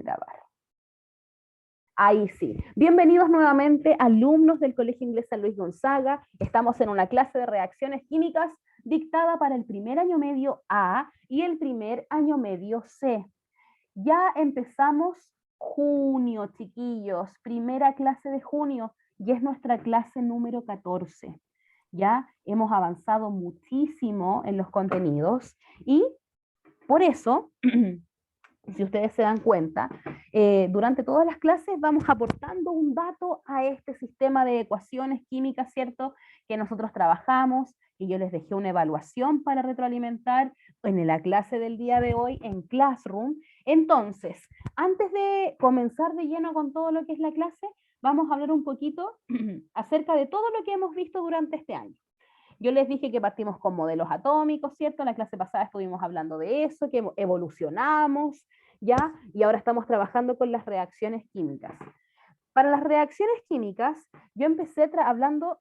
Grabar. Ahí sí. Bienvenidos nuevamente, alumnos del Colegio Inglés San Luis Gonzaga. Estamos en una clase de reacciones químicas dictada para el primer año medio A y el primer año medio C. Ya empezamos junio, chiquillos, primera clase de junio, y es nuestra clase número 14. Ya hemos avanzado muchísimo en los contenidos y por eso, si ustedes se dan cuenta, durante todas las clases vamos aportando un dato a este sistema de ecuaciones químicas, ¿cierto? Que nosotros trabajamos, y yo les dejé una evaluación para retroalimentar en la clase del día de hoy en Classroom. Entonces, antes de comenzar de lleno con todo lo que es la clase, vamos a hablar un poquito acerca de todo lo que hemos visto durante este año. Yo les dije que partimos con modelos atómicos, ¿cierto? En la clase pasada estuvimos hablando de eso, que evolucionamos, ¿ya? Y ahora estamos trabajando con las reacciones químicas. Para las reacciones químicas, yo empecé hablando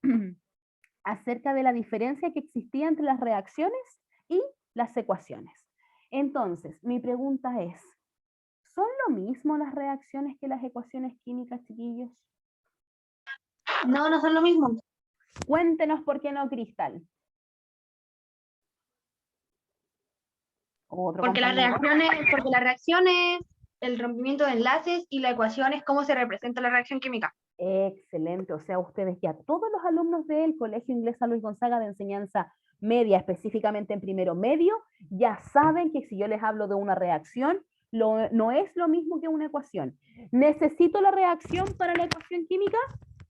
acerca de la diferencia que existía entre las reacciones y las ecuaciones. Entonces, mi pregunta es, ¿son lo mismo las reacciones que las ecuaciones químicas, chiquillos? No, no son lo mismo. Cuéntenos por qué no, Cristal. Porque las reacciones, el rompimiento de enlaces y la ecuación es cómo se representa la reacción química. Excelente, o sea, ustedes ya, todos los alumnos del Colegio Inglés San Luis Gonzaga de enseñanza media, específicamente en primero medio, ya saben que si yo les hablo de una reacción, no es lo mismo que una ecuación. ¿Necesito la reacción para la ecuación química?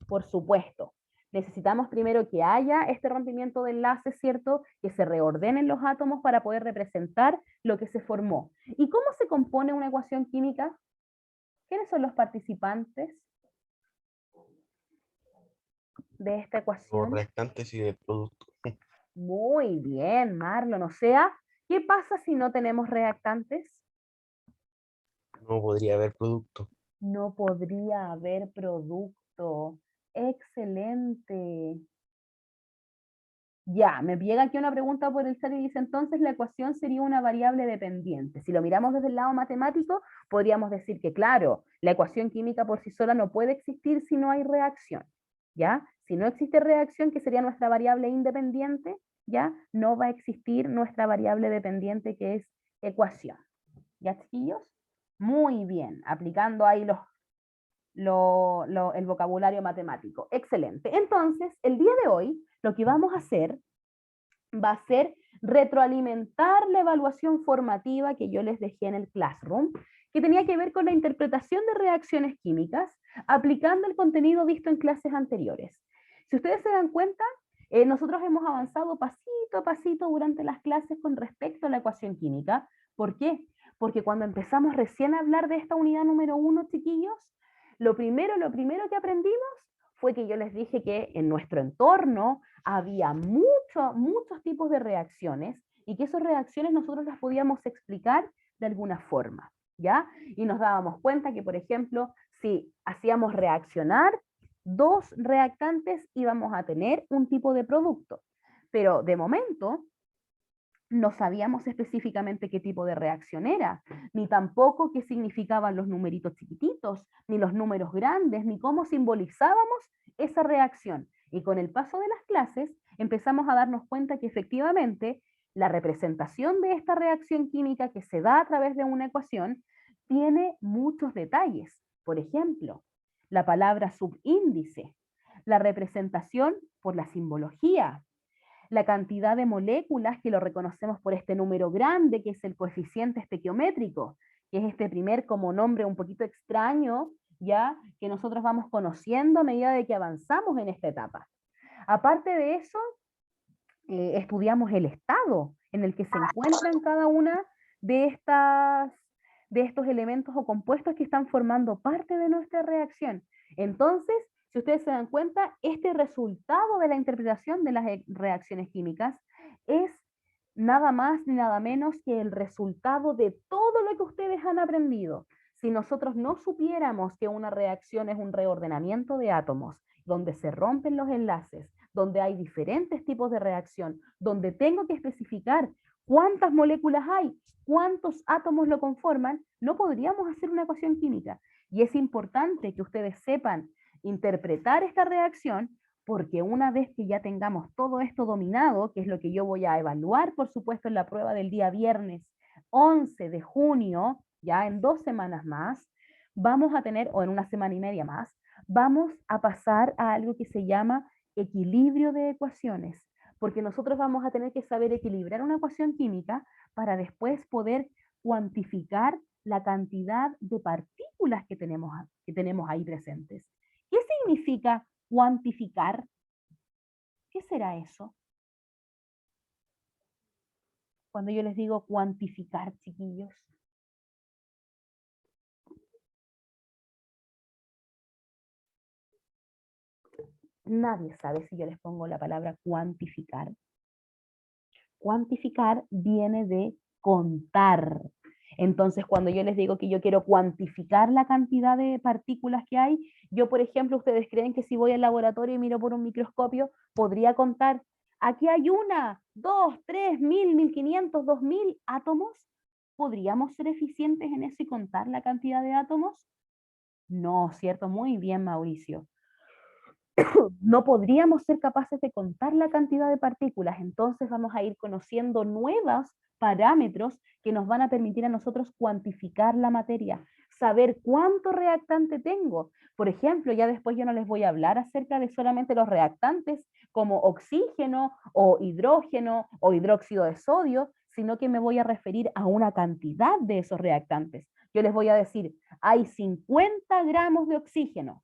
Por supuesto. Necesitamos primero que haya este rompimiento de enlaces, ¿cierto? Que se reordenen los átomos para poder representar lo que se formó. ¿Y cómo se compone una ecuación química? ¿Quiénes son los participantes de esta ecuación? Los reactantes y del producto. Muy bien, Marlon. O sea, ¿qué pasa si no tenemos reactantes? No podría haber producto. No podría haber producto. Excelente. Ya, me llega aquí una pregunta por el chat y dice, entonces la ecuación sería una variable dependiente. Si lo miramos desde el lado matemático, podríamos decir que, claro, la ecuación química por sí sola no puede existir si no hay reacción, ¿ya? Si no existe reacción, que sería nuestra variable independiente, ¿ya? No va a existir nuestra variable dependiente, que es ecuación. ¿Ya, chiquillos? Muy bien, aplicando ahí el vocabulario matemático. Excelente. Entonces, el día de hoy, lo que vamos a hacer va a ser retroalimentar la evaluación formativa que yo les dejé en el Classroom, que tenía que ver con la interpretación de reacciones químicas, aplicando el contenido visto en clases anteriores. Si ustedes se dan cuenta, nosotros hemos avanzado pasito a pasito durante las clases con respecto a la ecuación química. ¿Por qué? Porque cuando empezamos recién a hablar de esta unidad número 1, chiquillos, lo primero que aprendimos fue que yo les dije que en nuestro entorno había muchos tipos de reacciones y que esas reacciones nosotros las podíamos explicar de alguna forma, ¿ya? Y nos dábamos cuenta que, por ejemplo, si hacíamos reaccionar dos reactantes íbamos a tener un tipo de producto, pero de momento no sabíamos específicamente qué tipo de reacción era, ni tampoco qué significaban los numeritos chiquititos, ni los números grandes, ni cómo simbolizábamos esa reacción. Y con el paso de las clases empezamos a darnos cuenta que efectivamente la representación de esta reacción química que se da a través de una ecuación tiene muchos detalles. Por ejemplo, la palabra subíndice, la representación por la simbología, la cantidad de moléculas que lo reconocemos por este número grande, que es el coeficiente estequiométrico, que es este primer como nombre un poquito extraño, ya que nosotros vamos conociendo a medida de que avanzamos en esta etapa. Aparte de eso, estudiamos el estado en el que se encuentran cada una de estos elementos o compuestos que están formando parte de nuestra reacción. Entonces, si ustedes se dan cuenta, este resultado de la interpretación de las reacciones químicas es nada más ni nada menos que el resultado de todo lo que ustedes han aprendido. Si nosotros no supiéramos que una reacción es un reordenamiento de átomos, donde se rompen los enlaces, donde hay diferentes tipos de reacción, donde tengo que especificar ¿Cuántas moléculas hay? ¿Cuántos átomos lo conforman? No podríamos hacer una ecuación química. Y es importante que ustedes sepan interpretar esta reacción, porque una vez que ya tengamos todo esto dominado, que es lo que yo voy a evaluar, por supuesto, en la prueba del día viernes 11 de junio, ya en 2 semanas más, vamos a tener, o en una semana y media más, vamos a pasar a algo que se llama equilibrio de ecuaciones, porque nosotros vamos a tener que saber equilibrar una ecuación química para después poder cuantificar la cantidad de partículas que tenemos ahí presentes. ¿Qué significa cuantificar? ¿Qué será eso? Cuando yo les digo cuantificar, chiquillos. Nadie sabe si yo les pongo la palabra cuantificar. Cuantificar viene de contar. Entonces, cuando yo les digo que yo quiero cuantificar la cantidad de partículas que hay, yo, por ejemplo, ustedes creen que si voy al laboratorio y miro por un microscopio, podría contar, aquí hay 1, 2, 3, 1000, 1500, 2000 átomos. ¿Podríamos ser eficientes en eso y contar la cantidad de átomos? No, ¿cierto? Muy bien, Mauricio. No podríamos ser capaces de contar la cantidad de partículas, entonces vamos a ir conociendo nuevos parámetros que nos van a permitir a nosotros cuantificar la materia, saber cuánto reactante tengo. Por ejemplo, ya después yo no les voy a hablar acerca de solamente los reactantes como oxígeno o hidrógeno o hidróxido de sodio, sino que me voy a referir a una cantidad de esos reactantes. Yo les voy a decir, hay 50 gramos de oxígeno.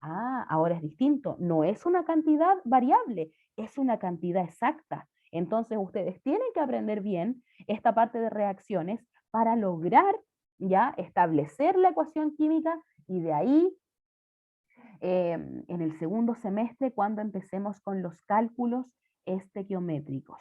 Ah, ahora es distinto. No es una cantidad variable, es una cantidad exacta. Entonces ustedes tienen que aprender bien esta parte de reacciones para lograr ya establecer la ecuación química y de ahí en el segundo semestre cuando empecemos con los cálculos estequiométricos.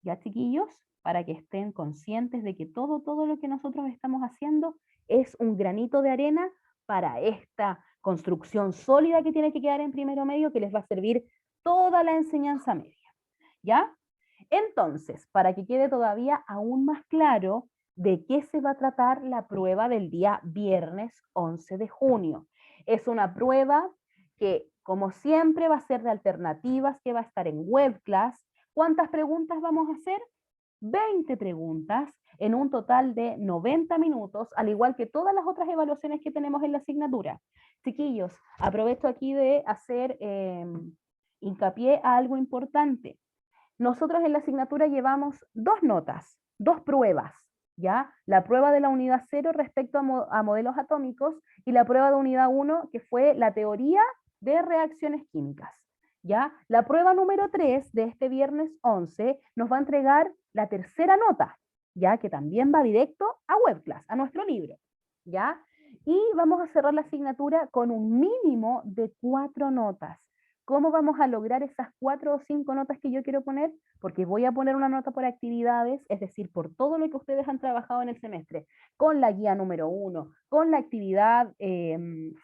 ¿Ya, chiquillos? Para que estén conscientes de que todo lo que nosotros estamos haciendo es un granito de arena para esta construcción sólida que tiene que quedar en primero medio, que les va a servir toda la enseñanza media. ¿Ya? Entonces, para que quede todavía aún más claro de qué se va a tratar la prueba del día viernes 11 de junio. Es una prueba que, como siempre, va a ser de alternativas, que va a estar en webclass. ¿Cuántas preguntas vamos a hacer? 20 preguntas en un total de 90 minutos, al igual que todas las otras evaluaciones que tenemos en la asignatura. Chiquillos, aprovecho aquí de hacer hincapié a algo importante. Nosotros en la asignatura llevamos 2 notas, 2 pruebas, ¿ya? La prueba de la unidad 0 respecto a modelos atómicos y la prueba de unidad 1, que fue la teoría de reacciones químicas. ¿Ya? La prueba número 3 de este viernes 11 nos va a entregar la tercera nota, ¿ya? Que también va directo a webclass, a nuestro libro, ¿ya? Y vamos a cerrar la asignatura con un mínimo de 4 notas. ¿Cómo vamos a lograr esas 4 o 5 notas que yo quiero poner? Porque voy a poner una nota por actividades, es decir, por todo lo que ustedes han trabajado en el semestre, con la guía número 1, con la actividad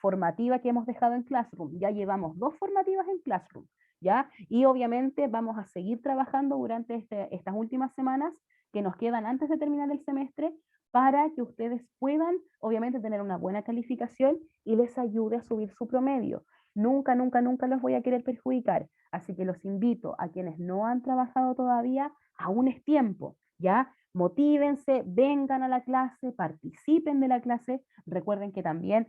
formativa que hemos dejado en Classroom. Ya llevamos 2 formativas en Classroom, ¿ya? Y obviamente vamos a seguir trabajando durante estas últimas semanas que nos quedan antes de terminar el semestre para que ustedes puedan, obviamente, tener una buena calificación y les ayude a subir su promedio. Nunca, nunca, nunca los voy a querer perjudicar. Así que los invito a quienes no han trabajado todavía, aún es tiempo, ¿ya? Motívense, vengan a la clase, participen de la clase. Recuerden que también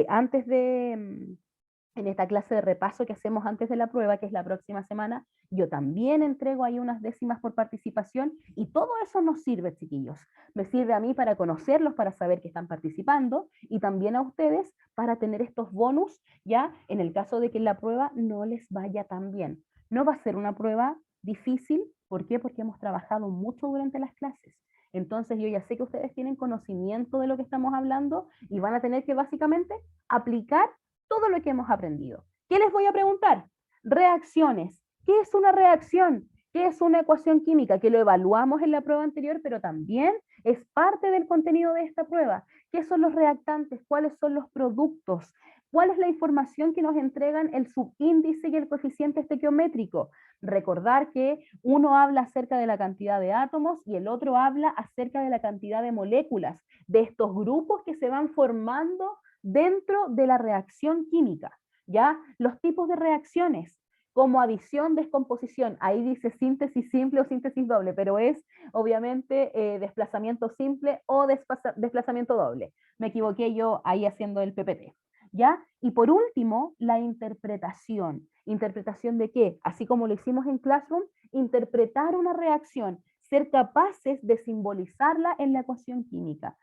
antes de, en esta clase de repaso que hacemos antes de la prueba, que es la próxima semana, yo también entrego ahí unas décimas por participación y todo eso nos sirve, chiquillos. Me sirve a mí para conocerlos, para saber que están participando y también a ustedes para tener estos bonus, ya en el caso de que la prueba no les vaya tan bien. No va a ser una prueba difícil, ¿por qué? Porque hemos trabajado mucho durante las clases. Entonces yo ya sé que ustedes tienen conocimiento de lo que estamos hablando y van a tener que básicamente aplicar todo lo que hemos aprendido. ¿Qué les voy a preguntar? Reacciones. ¿Qué es una reacción? ¿Qué es una ecuación química? Que lo evaluamos en la prueba anterior, pero también es parte del contenido de esta prueba. ¿Qué son los reactantes? ¿Cuáles son los productos? ¿Cuál es la información que nos entregan el subíndice y el coeficiente estequiométrico? Recordar que uno habla acerca de la cantidad de átomos y el otro habla acerca de la cantidad de moléculas, de estos grupos que se van formando dentro de la reacción química. ¿Ya? Los tipos de reacciones, como adición, descomposición, ahí dice síntesis simple o síntesis doble, pero es obviamente desplazamiento simple o desplazamiento doble. Me equivoqué yo ahí haciendo el PPT. ¿Ya? Y por último, la interpretación. ¿Interpretación de qué? Así como lo hicimos en Classroom, interpretar una reacción, ser capaces de simbolizarla en la ecuación química.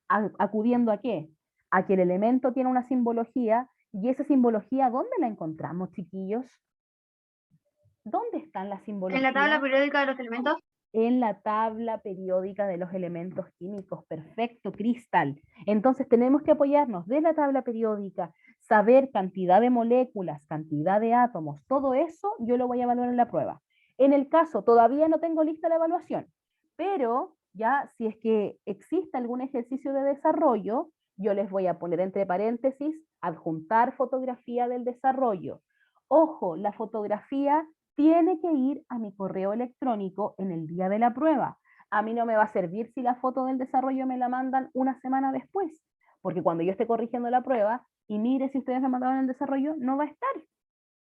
¿Acudiendo a qué? A que el elemento tiene una simbología, y esa simbología, ¿dónde la encontramos, chiquillos? ¿Dónde están las En simbologías? la tabla periódica de los elementos. En la tabla periódica de los elementos químicos. Perfecto, Cristal. Entonces tenemos que apoyarnos de la tabla periódica, saber cantidad de moléculas, cantidad de átomos, todo eso yo lo voy a evaluar en la prueba. En el caso, todavía no tengo lista la evaluación, pero ya si es que existe algún ejercicio de desarrollo, yo les voy a poner entre paréntesis, adjuntar fotografía del desarrollo. Ojo, la fotografía tiene que ir a mi correo electrónico en el día de la prueba. A mí no me va a servir si la foto del desarrollo me la mandan una semana después, porque cuando yo esté corrigiendo la prueba y mire si ustedes me mandaron el desarrollo, no va a estar.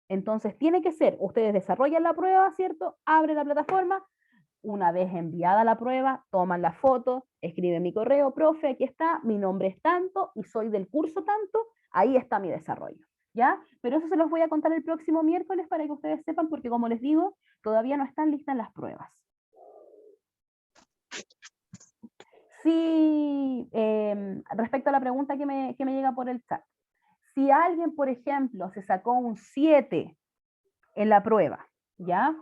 Entonces tiene que ser, ustedes desarrollan la prueba, ¿cierto? Abren la plataforma, una vez enviada la prueba, toman la foto, escriben mi correo, profe, aquí está, mi nombre es tanto y soy del curso tanto, ahí está mi desarrollo. ¿Ya? Pero eso se los voy a contar el próximo miércoles para que ustedes sepan, porque como les digo, todavía no están listas las pruebas. Sí, respecto a la pregunta que me llega por el chat, si alguien, por ejemplo, se sacó un 7 en la prueba, ¿ya?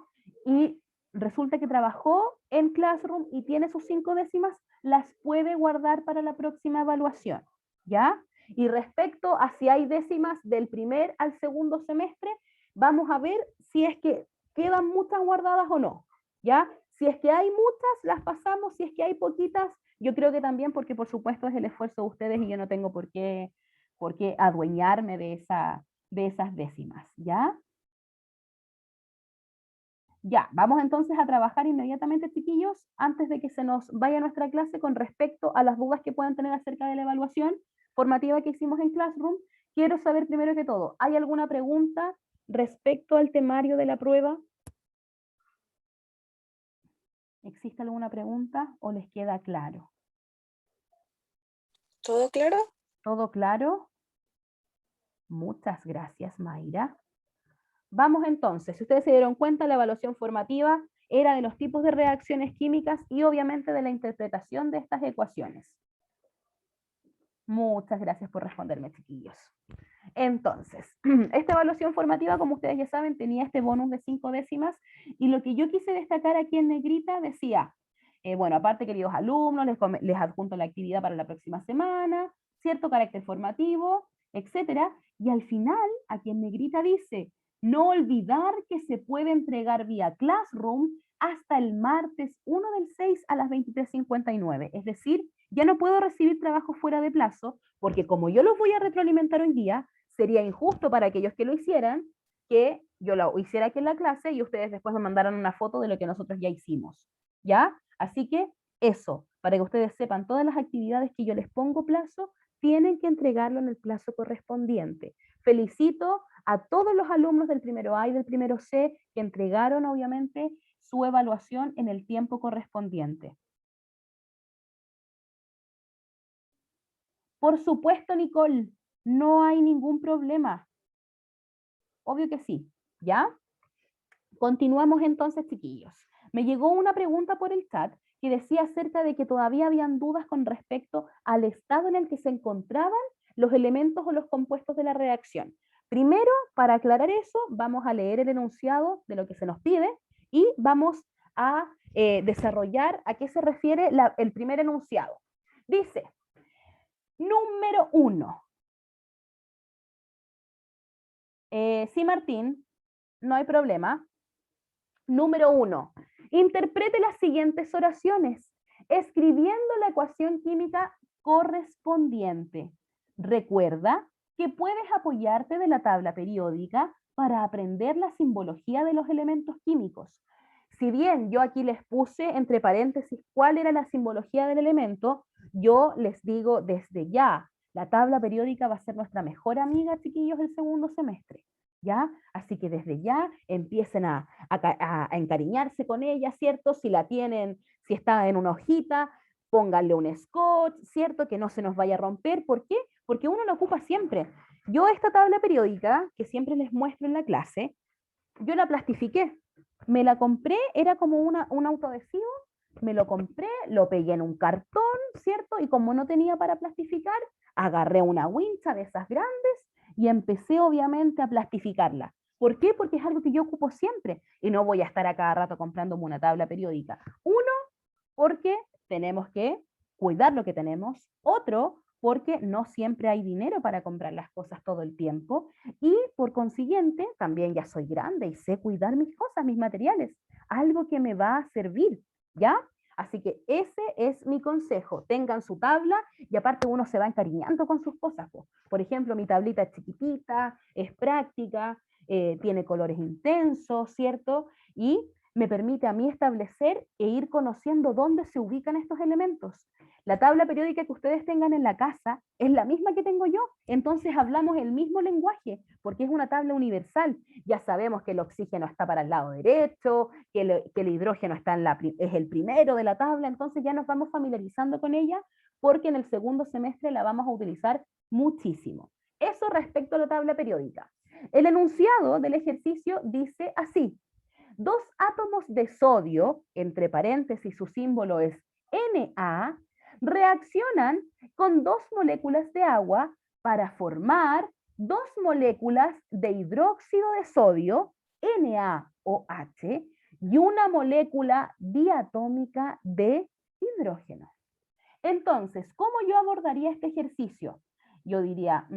Y resulta que trabajó en Classroom y tiene sus 5 décimas, las puede guardar para la próxima evaluación, ¿ya? Y respecto a si hay décimas del primer al segundo semestre, vamos a ver si es que quedan muchas guardadas o no, ¿ya? Si es que hay muchas, las pasamos, si es que hay poquitas, yo creo que también, porque por supuesto es el esfuerzo de ustedes y yo no tengo por qué adueñarme de esas décimas, ¿ya? Ya, vamos entonces a trabajar inmediatamente, chiquillos, antes de que se nos vaya nuestra clase con respecto a las dudas que puedan tener acerca de la evaluación formativa que hicimos en Classroom. Quiero saber primero que todo, ¿hay alguna pregunta respecto al temario de la prueba? ¿Existe alguna pregunta o les queda claro? ¿Todo claro? ¿Todo claro? Muchas gracias, Mayra. Vamos entonces, si ustedes se dieron cuenta, la evaluación formativa era de los tipos de reacciones químicas y obviamente de la interpretación de estas ecuaciones. Muchas gracias por responderme, chiquillos. Entonces, esta evaluación formativa, como ustedes ya saben, tenía este bonus de 5 décimas y lo que yo quise destacar aquí en negrita decía, bueno, aparte queridos alumnos, les adjunto la actividad para la próxima semana, cierto carácter formativo, etcétera, y al final, aquí en negrita dice, no olvidar que se puede entregar vía Classroom hasta el martes 1 del 6 a las 23:59, es decir, ya no puedo recibir trabajo fuera de plazo, porque como yo los voy a retroalimentar hoy día, sería injusto para aquellos que lo hicieran, que yo lo hiciera aquí en la clase y ustedes después me mandaran una foto de lo que nosotros ya hicimos, ¿ya? Así que eso, para que ustedes sepan, todas las actividades que yo les pongo plazo, tienen que entregarlo en el plazo correspondiente. Felicito a todos los alumnos del primero A y del primero C que entregaron, obviamente, su evaluación en el tiempo correspondiente. Por supuesto, Nicole, no hay ningún problema. Obvio que sí, ¿ya? Continuamos entonces, chiquillos. Me llegó una pregunta por el chat que decía acerca de que todavía habían dudas con respecto al estado en el que se encontraban los elementos o los compuestos de la reacción. Primero, para aclarar eso, vamos a leer el enunciado de lo que se nos pide y vamos a desarrollar a qué se refiere el primer enunciado. Dice, número 1. Sí, Martín, no hay problema. Número 1. Interprete las siguientes oraciones, escribiendo la ecuación química correspondiente. Recuerda que puedes apoyarte de la tabla periódica para aprender la simbología de los elementos químicos. Si bien yo aquí les puse entre paréntesis cuál era la simbología del elemento, yo les digo desde ya, la tabla periódica va a ser nuestra mejor amiga, chiquillos, del segundo semestre. ¿Ya? Así que desde ya empiecen a encariñarse con ella, ¿cierto? Si la tienen, si está en una hojita, pónganle un scotch, ¿cierto? Que no se nos vaya a romper. ¿Por qué? Porque uno lo ocupa siempre. Yo esta tabla periódica, que siempre les muestro en la clase, yo la plastifiqué. Me la compré, era como un autoadhesivo, me lo compré, lo pegué en un cartón, ¿cierto? Y como no tenía para plastificar, agarré una wincha de esas grandes y empecé obviamente a plastificarla. ¿Por qué? Porque es algo que yo ocupo siempre y no voy a estar a cada rato comprándome una tabla periódica. Uno, porque tenemos que cuidar lo que tenemos. Otro, porque no siempre hay dinero para comprar las cosas todo el tiempo. Y por consiguiente, también ya soy grande y sé cuidar mis cosas, mis materiales. Algo que me va a servir, ¿ya? Así que ese es mi consejo. Tengan su tabla y aparte uno se va encariñando con sus cosas. Por ejemplo, mi tablita es chiquitita, es práctica, tiene colores intensos, ¿cierto? Y me permite a mí establecer e ir conociendo dónde se ubican estos elementos. La tabla periódica que ustedes tengan en la casa es la misma que tengo yo, entonces hablamos el mismo lenguaje, porque es una tabla universal. Ya sabemos que el oxígeno está para el lado derecho, que el hidrógeno está es el primero de la tabla, entonces ya nos vamos familiarizando con ella, porque en el segundo semestre la vamos a utilizar muchísimo. Eso respecto a la tabla periódica. El enunciado del ejercicio dice así: dos átomos de sodio, entre paréntesis su símbolo es Na, reaccionan con dos moléculas de agua para formar dos moléculas de hidróxido de sodio, NaOH, y una molécula diatómica de hidrógeno. Entonces, ¿cómo yo abordaría este ejercicio? Yo diría,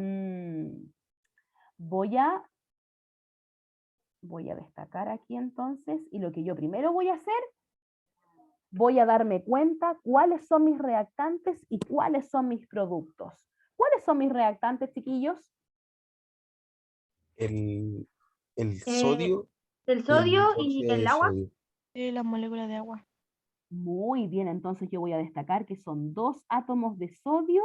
voy a destacar aquí entonces, y lo que yo primero voy a hacer, voy a darme cuenta cuáles son mis reactantes y cuáles son mis productos. ¿Cuáles son mis reactantes, chiquillos? El, el Eh, sodio el y el sodio y hidróxido el de agua. sodio. Las moléculas de agua. Muy bien, entonces yo voy a destacar que son dos átomos de sodio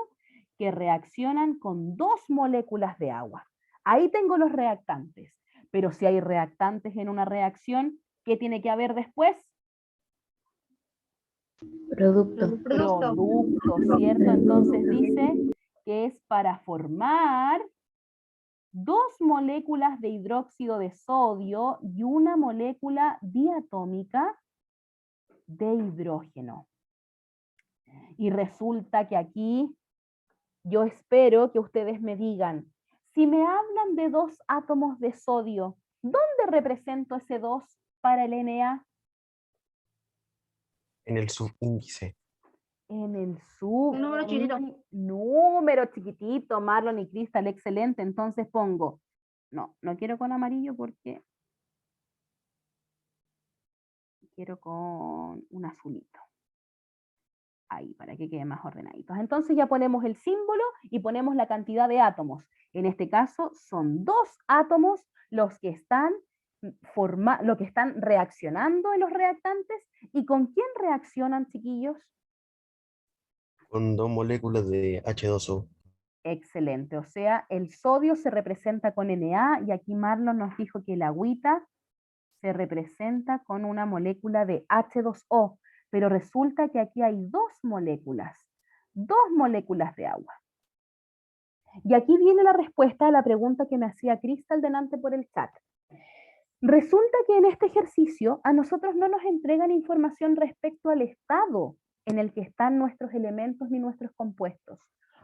que reaccionan con dos moléculas de agua. Ahí tengo los reactantes, pero si hay reactantes en una reacción, ¿qué tiene que haber después? Producto. Producto, ¿cierto? Entonces dice que es para formar dos moléculas de hidróxido de sodio y una molécula diatómica de hidrógeno. Y resulta que aquí yo espero que ustedes me digan, si me hablan de dos átomos de sodio, ¿dónde represento ese 2 para el Na? En el subíndice. En el Un número chiquitito. número chiquitito, Marlon y Crystal, excelente. Entonces pongo, no quiero con amarillo porque quiero con un azulito. Ahí, para que quede más ordenaditos. Entonces ya ponemos el símbolo y ponemos la cantidad de átomos. En este caso son dos átomos los que están reaccionando en los reactantes. ¿Y con quién reaccionan, chiquillos? Con dos moléculas de H2O. Excelente, o sea, el sodio se representa con Na y aquí Marlon nos dijo que el agüita se representa con una molécula de H2O, pero resulta que aquí hay dos moléculas de agua. Y aquí viene la respuesta a la pregunta que me hacía Crystal delante por el chat. Resulta que en este ejercicio a nosotros no nos entregan información respecto al estado en el que están nuestros elementos ni nuestros compuestos.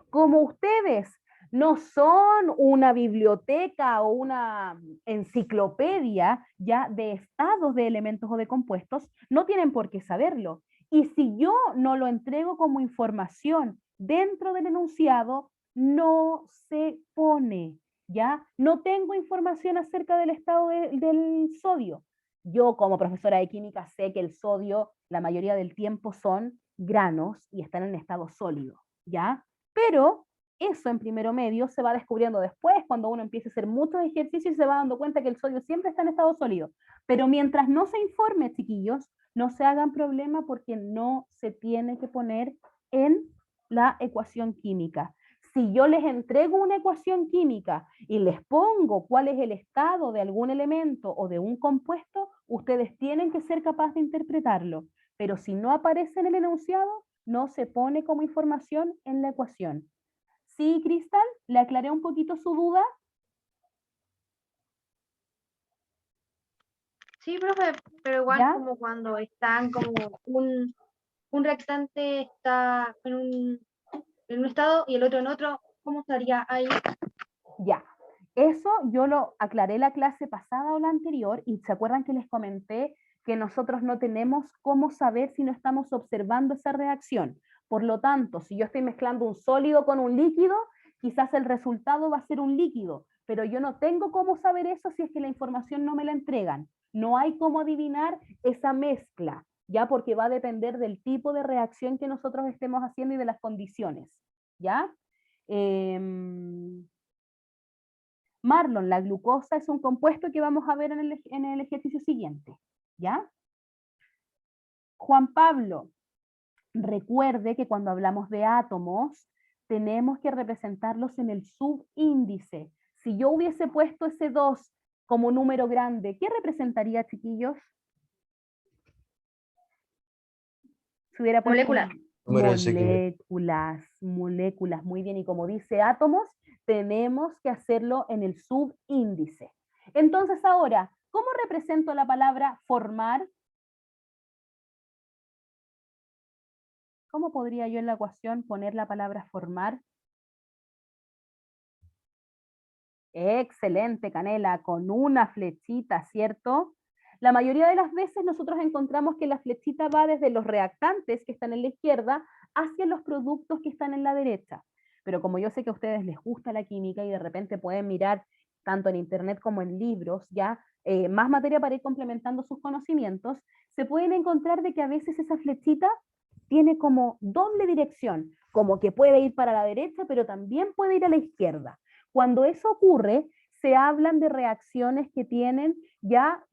Como ustedes no son una biblioteca o una enciclopedia ya de estados de elementos o de compuestos, no tienen por qué saberlo. Y si yo no lo entrego como información dentro del enunciado, no se pone. ¿Ya? No tengo información acerca del estado del sodio. Yo como profesora de química sé que el sodio la mayoría del tiempo son granos y están en estado sólido, ¿ya? Pero eso en primero medio se va descubriendo después, cuando uno empieza a hacer muchos ejercicios y se va dando cuenta que el sodio siempre está en estado sólido. Pero mientras no se informe, chiquillos, no se hagan problema porque no se tiene que poner en la ecuación química. Si yo les entrego una ecuación química y les pongo cuál es el estado de algún elemento o de un compuesto, ustedes tienen que ser capaces de interpretarlo. Pero si no aparece en el enunciado, no se pone como información en la ecuación. ¿Sí, Cristal? ¿Le aclaré un poquito su duda? Sí, profe, pero igual ¿Ya? como cuando están como un reactante está en un estado y el otro en otro, ¿cómo estaría ahí? Ya. Eso yo lo aclaré la clase pasada o la anterior y se acuerdan que les comenté que nosotros no tenemos cómo saber si no estamos observando esa reacción. Por lo tanto, si yo estoy mezclando un sólido con un líquido, quizás el resultado va a ser un líquido, pero yo no tengo cómo saber eso si es que la información no me la entregan. No hay cómo adivinar esa mezcla, ya porque va a depender del tipo de reacción que nosotros estemos haciendo y de las condiciones, ¿ya? Marlon, la glucosa es un compuesto que vamos a ver en el ejercicio siguiente, ¿ya? Juan Pablo, recuerde que cuando hablamos de átomos, tenemos que representarlos en el subíndice. Si yo hubiese puesto ese 2 como número grande, ¿qué representaría, chiquillos? Si hubiera puesto Molecular. Número de Zeekeler. moléculas, muy bien. Y como dice átomos, tenemos que hacerlo en el subíndice. Entonces ahora, ¿cómo represento la palabra formar? ¿Cómo podría yo en la ecuación poner la palabra formar? Excelente, Canela, con una flechita, ¿cierto? La mayoría de las veces nosotros encontramos que la flechita va desde los reactantes que están en la izquierda hacia los productos que están en la derecha. Pero como yo sé que a ustedes les gusta la química y de repente pueden mirar tanto en internet como en libros, ya más materia para ir complementando sus conocimientos, se pueden encontrar de que a veces esa flechita tiene como doble dirección, como que puede ir para la derecha, pero también puede ir a la izquierda. Cuando eso ocurre, se hablan de reacciones que tienen ya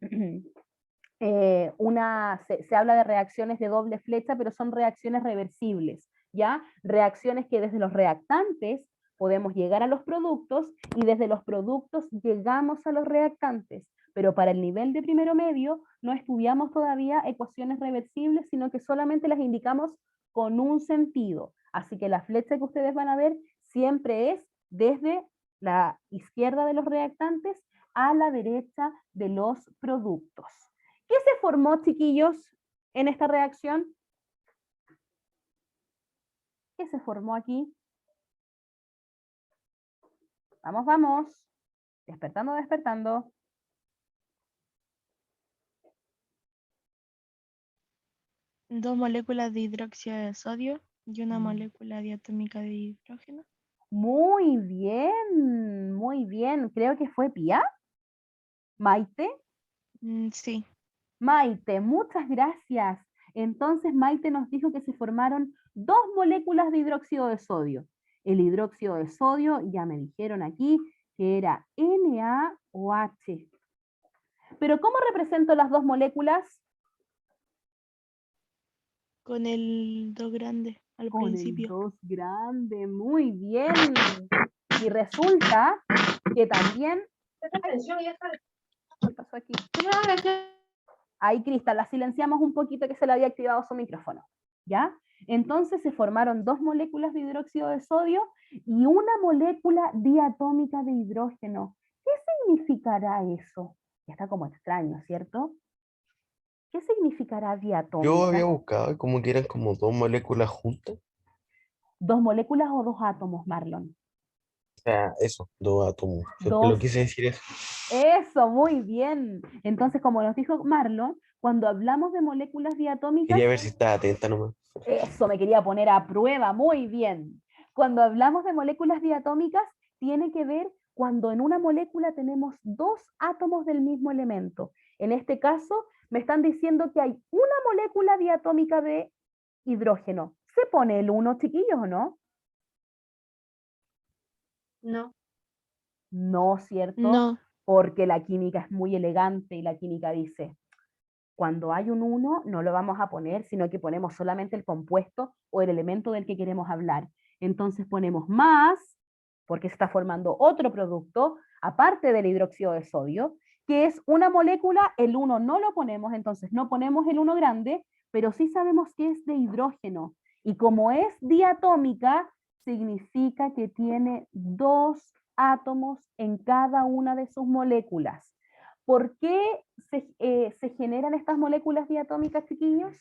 se habla de reacciones de doble flecha, pero son reacciones reversibles, ¿ya? Reacciones que desde los reactantes podemos llegar a los productos y desde los productos llegamos a los reactantes, pero para el nivel de primero medio no estudiamos todavía ecuaciones reversibles, sino que solamente las indicamos con un sentido. Así que la flecha que ustedes van a ver siempre es desde la izquierda de los reactantes a la derecha de los productos. ¿Qué se formó, chiquillos, en esta reacción? ¿Qué se formó aquí? Vamos, vamos. Despertando, despertando. Dos moléculas de hidróxido de sodio y una molécula diatómica de hidrógeno. Muy bien, muy bien. Creo que fue Pía. Maite. Sí, Maite, muchas gracias. Entonces Maite nos dijo que se formaron dos moléculas de hidróxido de sodio. El hidróxido de sodio, ya me dijeron aquí, que era NaOH. Pero ¿cómo represento las dos moléculas? con el 2 grande al Con el principio. 2 grande, muy bien. Y resulta que también... ¿Qué pasó aquí? Ahí, Cristal, la silenciamos un poquito que se le había activado su micrófono. ¿Ya? Entonces se formaron dos moléculas de hidróxido de sodio y una molécula diatómica de hidrógeno. ¿Qué significará eso? Está como extraño, ¿cierto? ¿Qué significará Yo diatómica? había buscado como que eran como dos moléculas juntas. ¿Dos moléculas o dos átomos, Marlon? O sea, eso, dos átomos. Lo Dos. quise decir eso. Eso, muy bien. Entonces, como nos dijo Marlon, cuando hablamos de moléculas diatómicas, Quería ver si estaba atenta nomás. eso me quería poner a prueba, muy bien. Cuando hablamos de moléculas diatómicas, tiene que ver cuando en una molécula tenemos dos átomos del mismo elemento. En este caso, me están diciendo que hay una molécula diatómica de hidrógeno. ¿Se pone el 1, chiquillos, o no? No. No, ¿cierto? No. Porque la química es muy elegante y la química dice, cuando hay un 1 no lo vamos a poner, sino que ponemos solamente el compuesto o el elemento del que queremos hablar. Entonces ponemos más, porque se está formando otro producto, aparte del hidróxido de sodio, que es una molécula, el 1 no lo ponemos, entonces no ponemos el 1 grande, pero sí sabemos que es de hidrógeno. Y como es diatómica, significa que tiene 2 átomos en cada una de sus moléculas. ¿Por qué se generan estas moléculas diatómicas, chiquillos?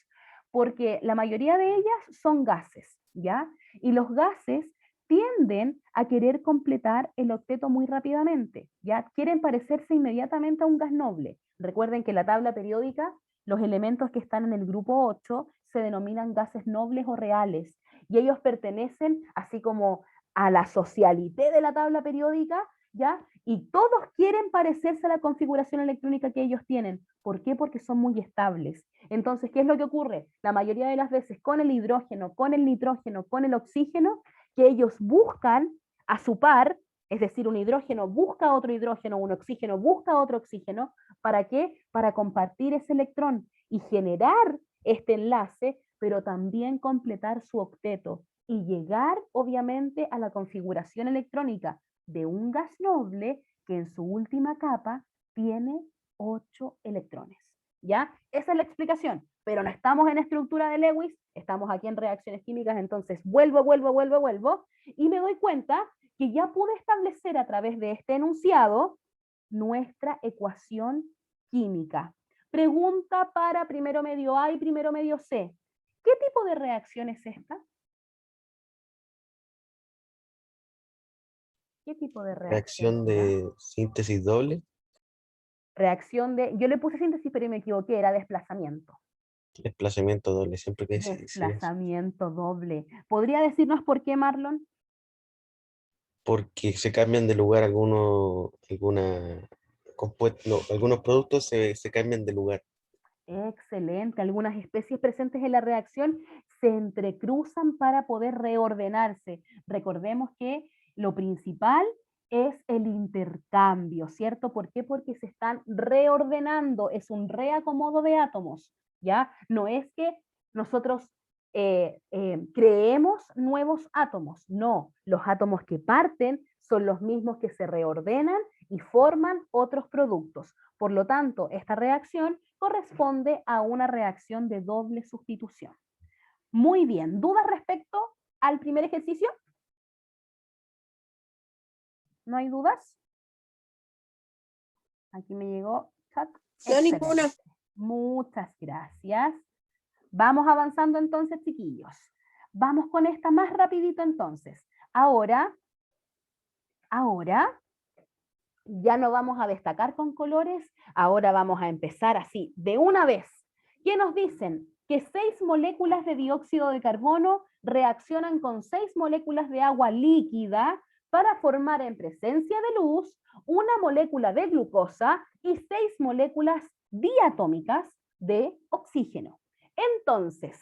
Porque la mayoría de ellas son gases, ¿ya? Y los gases tienden a querer completar el octeto muy rápidamente, ¿ya? Quieren parecerse inmediatamente a un gas noble. Recuerden que en la tabla periódica, los elementos que están en el grupo 8 se denominan gases nobles o reales, y ellos pertenecen así como a la socialité de la tabla periódica, ¿ya? Y todos quieren parecerse a la configuración electrónica que ellos tienen. ¿Por qué? Porque son muy estables. Entonces, ¿qué es lo que ocurre? La mayoría de las veces con el hidrógeno, con el nitrógeno, con el oxígeno, que ellos buscan a su par, es decir, un hidrógeno busca otro hidrógeno, un oxígeno busca otro oxígeno, ¿para qué? Para compartir ese electrón y generar este enlace, pero también completar su octeto y llegar, obviamente, a la configuración electrónica de un gas noble que en su última capa tiene 8 electrones. ¿Ya? Esa es la explicación, pero no estamos en estructura de Lewis, estamos aquí en reacciones químicas, entonces vuelvo, y me doy cuenta que ya pude establecer a través de este enunciado nuestra ecuación química. Pregunta para primero medio A y primero medio C. ¿Qué tipo de reacción es esta? ¿Qué tipo de reacción? Reacción de síntesis doble. Reacción de, yo le puse síntesis, pero me equivoqué, era desplazamiento. Desplazamiento doble, siempre que dice eso. Desplazamiento doble. ¿Podría decirnos por qué, Marlon? Porque se cambian de lugar algunos productos se cambian de lugar. Excelente. Algunas especies presentes en la reacción se entrecruzan para poder reordenarse. Recordemos que lo principal es el intercambio, ¿cierto? ¿Por qué? Porque se están reordenando, es un reacomodo de átomos, ¿ya? No es que nosotros creemos nuevos átomos, no, los átomos que parten son los mismos que se reordenan y forman otros productos. Por lo tanto, esta reacción corresponde a una reacción de doble sustitución. Muy bien, ¿dudas respecto al primer ejercicio? ¿No hay dudas? Aquí me llegó chat. No, ninguna. Muchas gracias. Vamos avanzando entonces, chiquillos. Vamos con esta más rapidito entonces. Ahora, ya no vamos a destacar con colores, ahora vamos a empezar así, de una vez. ¿Qué nos dicen? Que 6 moléculas de dióxido de carbono reaccionan con 6 moléculas de agua líquida para formar en presencia de luz una molécula de glucosa y 6 moléculas diatómicas de oxígeno. Entonces,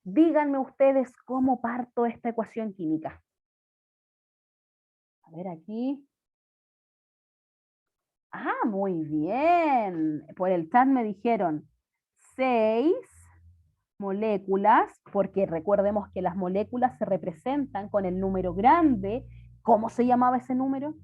díganme ustedes cómo parto esta ecuación química. A ver aquí. Ah, muy bien. Por el chat me dijeron 6 moléculas, porque recordemos que las moléculas se representan con el número grande. ¿Cómo se llamaba ese número?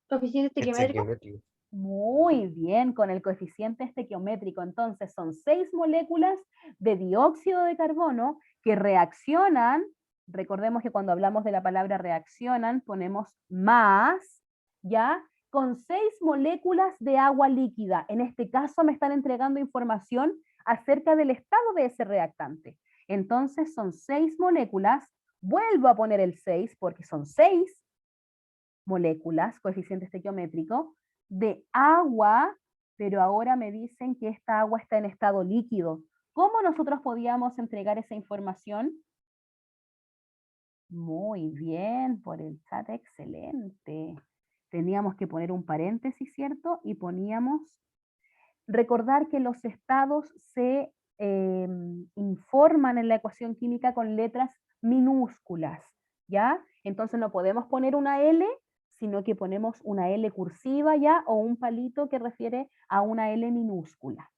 Coeficiente estequiométrico. Estequiométrico. Muy bien, con el coeficiente estequiométrico. Entonces son 6 moléculas de dióxido de carbono que reaccionan. Recordemos que cuando hablamos de la palabra reaccionan, ponemos más, ¿ya? Con 6 moléculas de agua líquida. En este caso me están entregando información acerca del estado de ese reactante. Entonces son 6 moléculas. Vuelvo a poner el 6 porque son 6 moléculas, coeficiente estequiométrico, de agua, pero ahora me dicen que esta agua está en estado líquido. ¿Cómo nosotros podíamos entregar esa información? Muy bien, por el chat, excelente. Teníamos que poner un paréntesis, ¿cierto? Y poníamos, recordar que los estados se informan en la ecuación química con letras minúsculas, ¿ya? Entonces no podemos poner una L, sino que ponemos una L cursiva ya, o un palito que refiere a una L minúscula.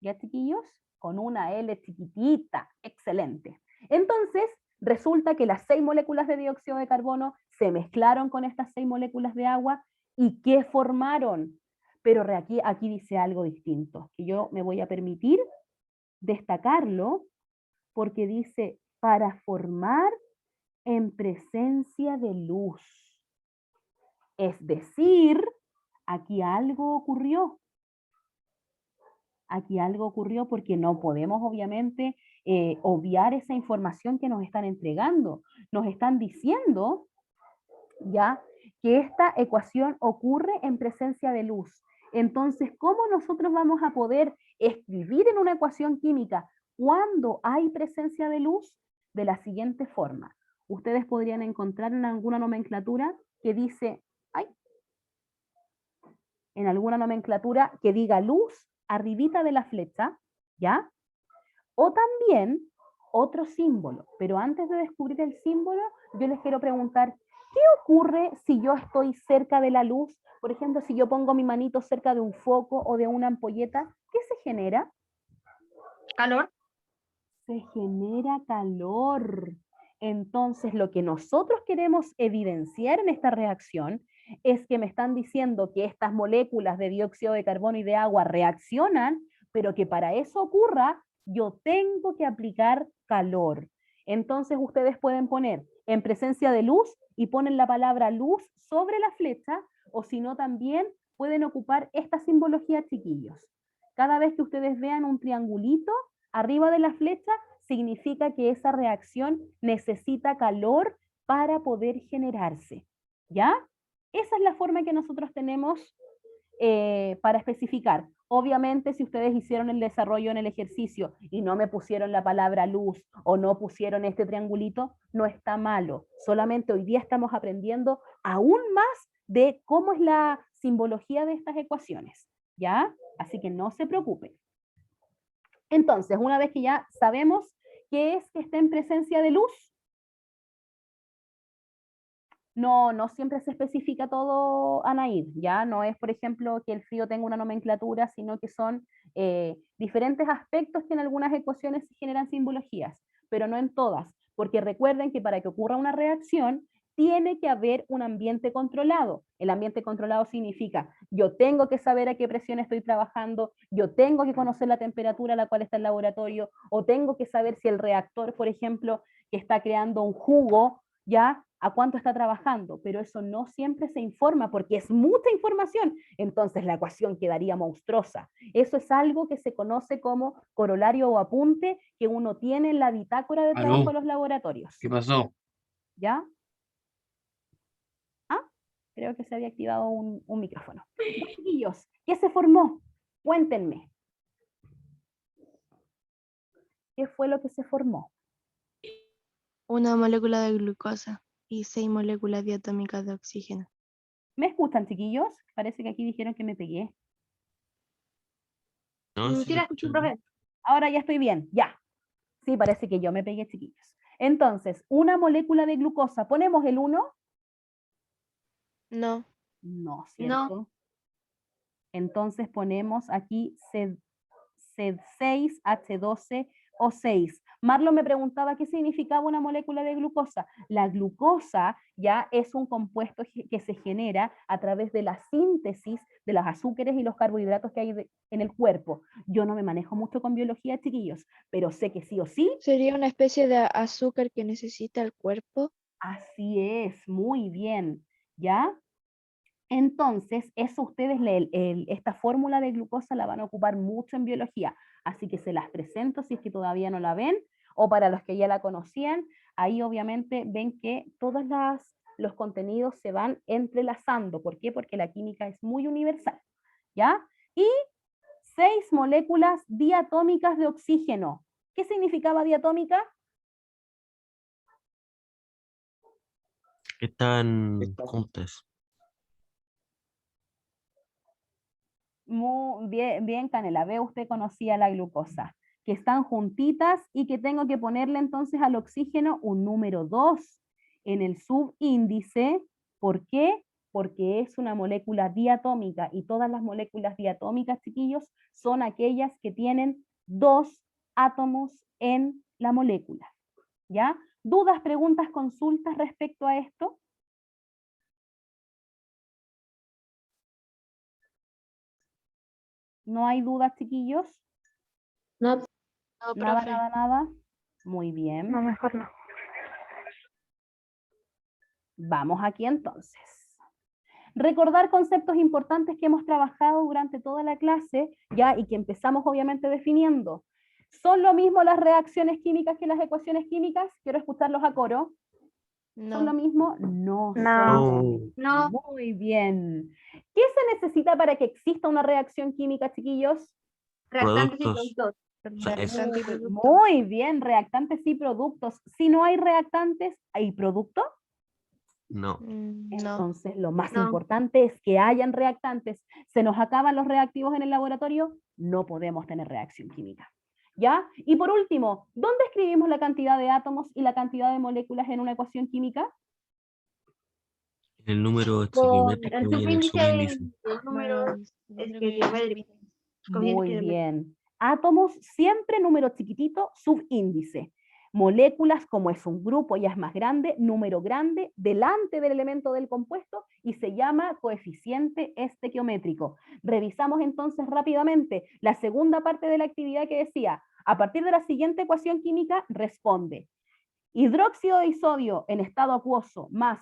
¿Ya, chiquillos? Con una L chiquitita, excelente. Entonces, resulta que las 6 moléculas de dióxido de carbono se mezclaron con estas 6 moléculas de agua, ¿y qué formaron? Pero aquí dice algo distinto, que yo me voy a permitir destacarlo, porque dice, para formar en presencia de luz. Es decir, aquí algo ocurrió. Aquí algo ocurrió porque no podemos obviamente obviar esa información que nos están entregando. Nos están diciendo ya que esta ecuación ocurre en presencia de luz. Entonces, ¿cómo nosotros vamos a poder escribir en una ecuación química cuando hay presencia de luz? De la siguiente forma. Ustedes podrían encontrar en alguna nomenclatura que dice, en alguna nomenclatura que diga luz arribita de la flecha, ¿ya? O también otro símbolo. Pero antes de descubrir el símbolo, yo les quiero preguntar, ¿qué ocurre si yo estoy cerca de la luz? Por ejemplo, si yo pongo mi manito cerca de un foco o de una ampolleta, ¿qué se genera? Calor. Se genera calor. Entonces, lo que nosotros queremos evidenciar en esta reacción es que me están diciendo que estas moléculas de dióxido de carbono y de agua reaccionan, pero que para eso ocurra, yo tengo que aplicar calor. Entonces, ustedes pueden poner en presencia de luz y ponen la palabra luz sobre la flecha, o si no, también pueden ocupar esta simbología, chiquillos. Cada vez que ustedes vean un triangulito arriba de la flecha, significa que esa reacción necesita calor para poder generarse. ¿Ya? Esa es la forma que nosotros tenemos para especificar. Obviamente, si ustedes hicieron el desarrollo en el ejercicio y no me pusieron la palabra luz o no pusieron este triangulito, no está malo. Solamente hoy día estamos aprendiendo aún más de cómo es la simbología de estas ecuaciones. ¿Ya? Así que no se preocupen. Entonces, una vez que ya sabemos qué es que está en presencia de luz, no siempre se especifica todo, Anaíd, ¿ya? No es, por ejemplo, que el frío tenga una nomenclatura, sino que son diferentes aspectos que en algunas ecuaciones se generan simbologías, pero no en todas, porque recuerden que para que ocurra una reacción, tiene que haber un ambiente controlado. El ambiente controlado significa, yo tengo que saber a qué presión estoy trabajando, yo tengo que conocer la temperatura a la cual está el laboratorio, o tengo que saber si el reactor, por ejemplo, que está creando un jugo, ¿ya? A cuánto está trabajando, pero eso no siempre se informa porque es mucha información, entonces la ecuación quedaría monstruosa. Eso es algo que se conoce como corolario o apunte que uno tiene en la bitácora de trabajo de los laboratorios. ¿Qué pasó? ¿Ya? Ah, creo que se había activado un micrófono. Chiquillos, ¿qué se formó? Cuéntenme. ¿Qué fue lo que se formó? Una molécula de glucosa y 6 moléculas diatómicas de oxígeno. ¿Me escuchan, chiquillos? Parece que aquí dijeron que me pegué. No, sí Sí te la escucho escucho, bien. profe. Ahora ya estoy bien, ya. Sí, parece que yo me pegué, chiquillos. Entonces, una molécula de glucosa, ¿ponemos el 1? No, No, No. ¿cierto? Entonces ponemos aquí C6H12O6. Marlon me preguntaba qué significaba una molécula de glucosa. La glucosa ya es un compuesto que se genera a través de la síntesis de los azúcares y los carbohidratos que hay en el cuerpo. Yo no me manejo mucho con biología, chiquillos, pero sé que sí o sí. sería una especie de azúcar que necesita el cuerpo. Así es, muy bien, ¿ya? Entonces, eso ustedes, esta fórmula de glucosa la van a ocupar mucho en biología, así que se las presento si es que todavía no la ven, o para los que ya la conocían, ahí obviamente ven que todos los contenidos se van entrelazando. ¿Por qué? Porque la química es muy universal, ¿ya? Y 6 moléculas diatómicas de oxígeno. ¿Qué significaba diatómica? Están juntas. Muy bien, bien, Canela, ve, usted conocía la glucosa, que están juntitas y que tengo que ponerle entonces al oxígeno un número 2. en el subíndice. ¿Por qué? Porque es una molécula diatómica y todas las moléculas diatómicas, chiquillos, son aquellas que tienen 2 átomos en la molécula. ¿Ya? ¿Dudas, preguntas, consultas respecto a esto? ¿No hay dudas, chiquillos? No, No, Nada, profe. nada, nada. Muy bien. no, mejor no. Vamos aquí entonces. Recordar conceptos importantes que hemos trabajado durante toda la clase, ya, y que empezamos obviamente definiendo. ¿Son lo mismo las reacciones químicas que las ecuaciones químicas? Quiero escucharlos a coro. ¿Son lo No. mismo? No. No. son. No. Muy bien. ¿Qué se necesita para que exista una reacción química, chiquillos? Reactantes y Productos. productos. sea, es- Reactante y producto. Muy bien, reactantes y productos. Si no hay reactantes, ¿hay producto? No. No. Entonces, lo más No. importante es que hayan reactantes. ¿Se nos acaban los reactivos en el laboratorio? No podemos tener reacción química. ¿Ya? Y por último, ¿dónde escribimos la cantidad de átomos y la cantidad de moléculas en una ecuación química? El número Con estequiométrico el y en el subíndice subíndice. del número Número estequiométrico. Muy bien. Átomos, siempre número chiquitito, subíndice. Moléculas, como es un grupo, ya es más grande, número grande, delante del elemento del compuesto y se llama coeficiente estequiométrico. Revisamos entonces rápidamente la segunda parte de la actividad que decía, a partir de la siguiente ecuación química, responde hidróxido de sodio en estado acuoso más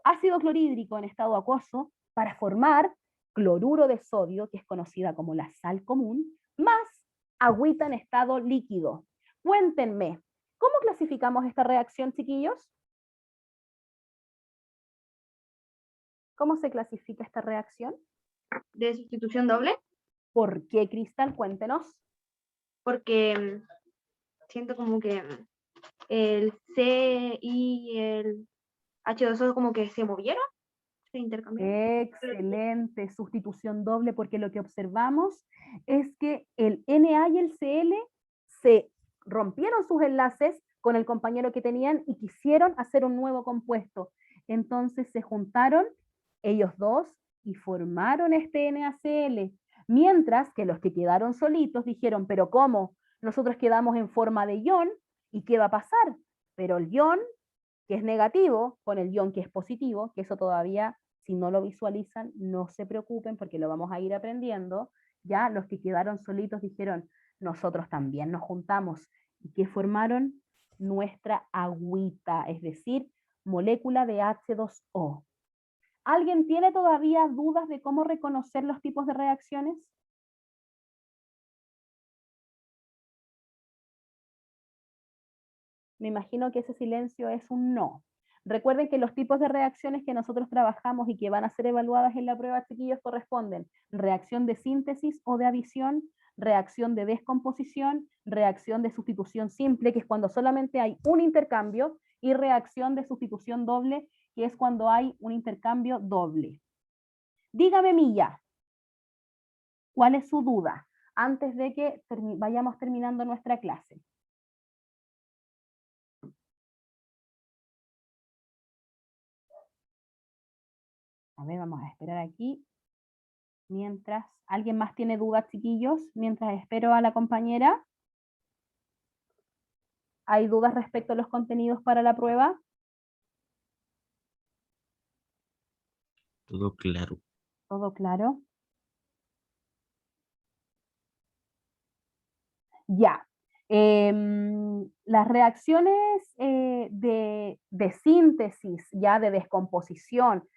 ácido clorhídrico en estado acuoso para formar cloruro de sodio, que es conocida como la sal común, más agüita en estado líquido. Cuéntenme, ¿cómo clasificamos esta reacción, chiquillos? ¿Cómo se clasifica esta reacción? De sustitución doble, ¿Por qué, Cristal? Cuéntenos. porque siento como que el C y el H2O como que se movieron, se intercambiaron. Excelente, sustitución doble, porque lo que observamos es que el Na y el Cl se rompieron sus enlaces con el compañero que tenían y quisieron hacer un nuevo compuesto. Entonces se juntaron ellos dos y formaron este NaCl, mientras que los que quedaron solitos dijeron, pero ¿cómo? Nosotros quedamos en forma de ion, ¿y qué va a pasar? Pero el ion que es negativo con el ion que es positivo, que eso todavía, si no lo visualizan, no se preocupen porque lo vamos a ir aprendiendo. Ya los que quedaron solitos dijeron, nosotros también nos juntamos. ¿Y qué formaron? Nuestra agüita, es decir, molécula de H2O. ¿Alguien tiene todavía dudas de cómo reconocer los tipos de reacciones? Me imagino que ese silencio es un no. Recuerden que los tipos de reacciones que nosotros trabajamos y que van a ser evaluadas en la prueba, chiquillos, corresponden reacción de síntesis o de adición, reacción de descomposición, reacción de sustitución simple, que es cuando solamente hay un intercambio, y reacción de sustitución doble, que es cuando hay un intercambio doble. Dígame, Milla, ¿cuál es su duda? Antes de que vayamos terminando nuestra clase. A ver, vamos a esperar aquí. Mientras, ¿alguien más tiene dudas, chiquillos? Mientras espero a la compañera. ¿Hay dudas respecto a los contenidos para la prueba? Todo claro. ¿Todo claro? Ya. Las reacciones de síntesis, ya de descomposición,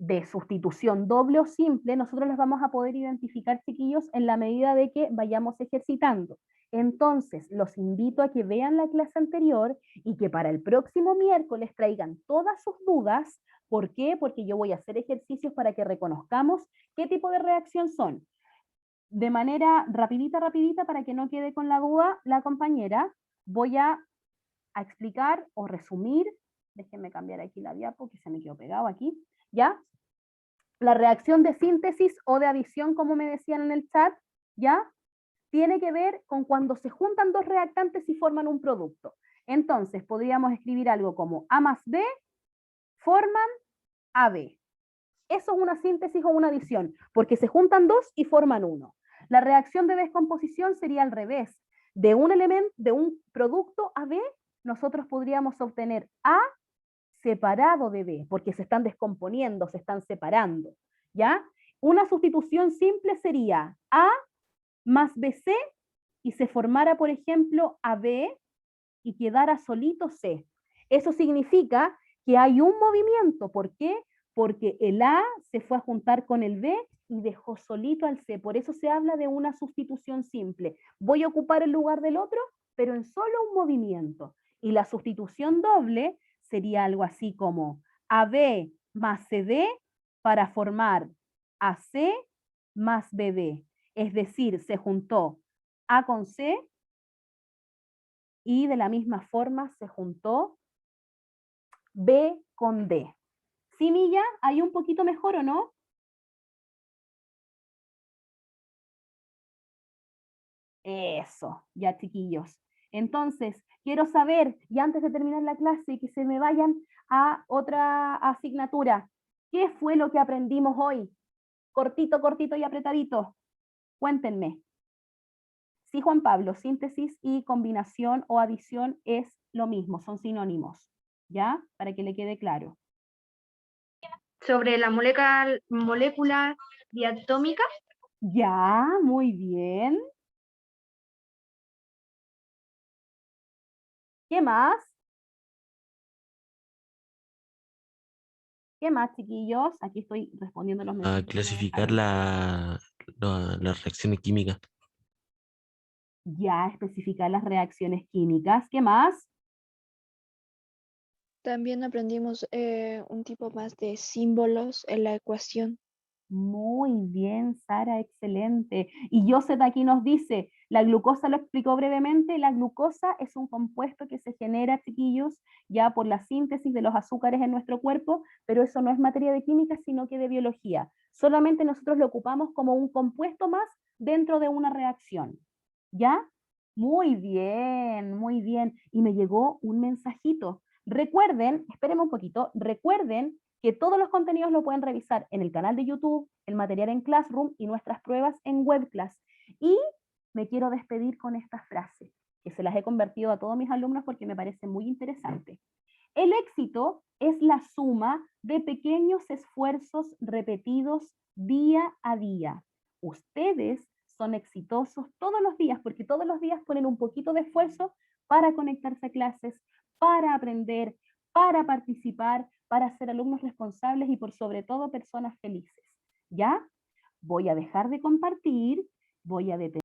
de sustitución doble o simple, nosotros las vamos a poder identificar, chiquillos, en la medida de que vayamos ejercitando. Entonces, los invito a que vean la clase anterior y que para el próximo miércoles traigan todas sus dudas. ¿Por qué? Porque yo voy a hacer ejercicios para que reconozcamos qué tipo de reacción son. De manera rapidita, para que no quede con la duda la compañera, voy a explicar o resumir, déjenme cambiar aquí la diapo que se me quedó pegado aquí, ¿ya? La reacción de síntesis o de adición, como me decían en el chat, ¿ya? Tiene que ver con cuando se juntan dos reactantes y forman un producto. Entonces, podríamos escribir algo como A más B forman AB. Eso es una síntesis o una adición, porque se juntan dos y forman uno. La reacción de descomposición sería al revés. De un elemento, de un producto AB, nosotros podríamos obtener A separado de B, porque se están descomponiendo, se están separando, ¿ya? Una sustitución simple sería A más BC y se formara, por ejemplo, AB y quedara solito C. Eso significa que hay un movimiento. ¿Por qué? Porque el A se fue a juntar con el B y dejó solito al C. Por eso se habla de una sustitución simple. Voy a ocupar el lugar del otro, pero en solo un movimiento. Y la sustitución doble sería algo así como AB más CD para formar AC más BB. Es decir, se juntó A con C y de la misma forma se juntó B con D. ¿Sí, Milla? ¿Hay un poquito mejor o no? Eso, ya chiquillos. Entonces, quiero saber, y antes de terminar la clase, y que se me vayan a otra asignatura, ¿qué fue lo que aprendimos hoy? Cortito, cortito y apretadito. Cuéntenme. Sí, Juan Pablo, síntesis y combinación o adición es lo mismo, son sinónimos, ¿ya? Para que le quede claro. Sobre la molécula diatómica. Ya, muy bien. ¿Qué más? ¿Qué más, chiquillos? Aquí estoy respondiendo los A mensajes. clasificar las reacciones químicas. Ya, especificar las reacciones químicas. ¿Qué más? También aprendimos un tipo más de símbolos en la ecuación. Muy bien, Sara, excelente. Y Joseph aquí nos dice, la glucosa lo explicó brevemente, la glucosa es un compuesto que se genera, chiquillos, ya por la síntesis de los azúcares en nuestro cuerpo, pero eso no es materia de química, sino que de biología. Solamente nosotros lo ocupamos como un compuesto más dentro de una reacción. ¿Ya? Muy bien, muy bien. Y me llegó un mensajito. Recuerden, espérenme un poquito, recuerden que todos los contenidos lo pueden revisar en el canal de YouTube, el material en Classroom y nuestras pruebas en WebClass. Y me quiero despedir con esta frase, que se las he convertido a todos mis alumnos porque me parece muy interesante. El éxito es la suma de pequeños esfuerzos repetidos día a día. Ustedes son exitosos todos los días porque todos los días ponen un poquito de esfuerzo para conectarse a clases, para aprender, para participar, para ser alumnos responsables y por sobre todo personas felices. ¿Ya? Voy a dejar de compartir, voy a detener.